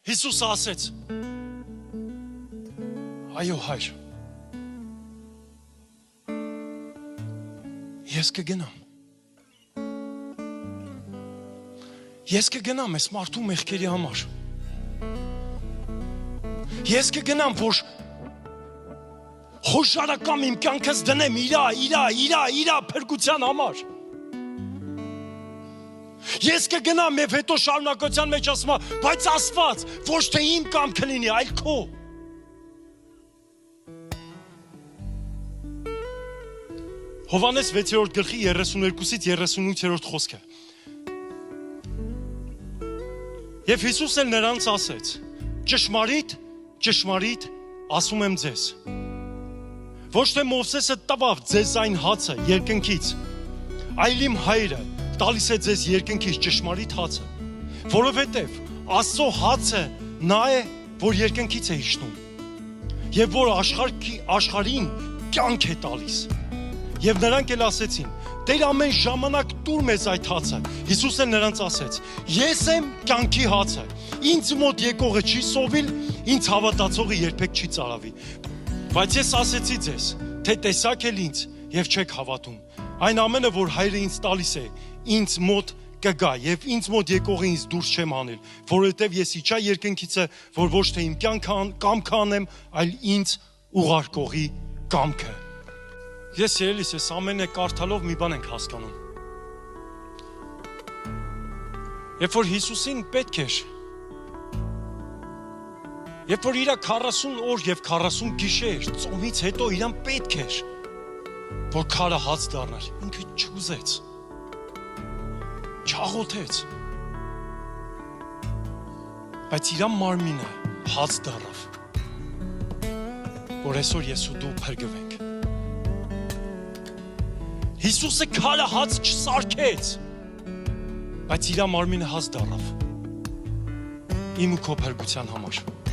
Հիսուսը ասեց. այո հայր, ես կգնամ։ Ես կգնամ այս մարդու մեղքերի համար։ Ես կգնամ, որ խոշարակամ իմ կյանքս դնեմ իրա փրկության համար։ Ես կգնամ եւ հետո շարունակության մեջ ասում եմ, բայց Աստված, ոչ թե իմ կամքը լինի, այլ քո։ Հովհաննես 6-րդ գլխի 32-ից 38-րդ խոսքը։ Եվ Հիսուսն էլ նրանց ասեց. ճշմարիտ ասում եմ ձեզ, ոչ թե Մովսեսը տվավ ձեզ այն հացը երկնքից, այլ իմ հայրը տալիս է ձեզ երկնքից ճշմարիտ հացը, որովհետև Աստծո հացը նա է, որ երկնքից է իջնում, եւ որ աշխարհին կյանք է տալիս։ Եվ նրանք էլ ասեցին. Տեր ամեն ժամանակ տուր մեզ այդ հացը։ Հիսուսը նրանց ասեց. Ես եմ կյանքի հացը։ Ինձ մոտ եկողը չի սովիլ, ինձ հավատացողը երբեք չի ծարավի։ Բայց ես ասեցի ձեզ, թե տեսաք էլ ինձ եւ չեք հավատում։ Այն ամենը, որ հայրը ինձ տալիս է, ինձ մոտ կգա եւ ինձ մոտ եկողը ինձ դուրս չեմ անել, որովհետեւ ես իջա երկնքիցը, որ ոչ թե իմ կամքը անեմ, այլ ինձ ուղարկողի կամքը։ Ես երելիս ես ամենը կարդալով մի բան ենք հասկանում։ Երբ որ Հիսուսին պետք էր, երբ որ իրա 40 օր եւ 40 գիշեր ծոմից հետո իրան պետք էր, որ քարը հաց դառնար, ինքը չուզեց, չաղոթեց, բայց իրան մարմինը հաց դառավ, որ այսօր ես ու դու փրկվենք։ Հիսուսը քարը հաց չսարքեց, բայց իր մարմինը հաց դառավ իմ ու քո փրկության համար։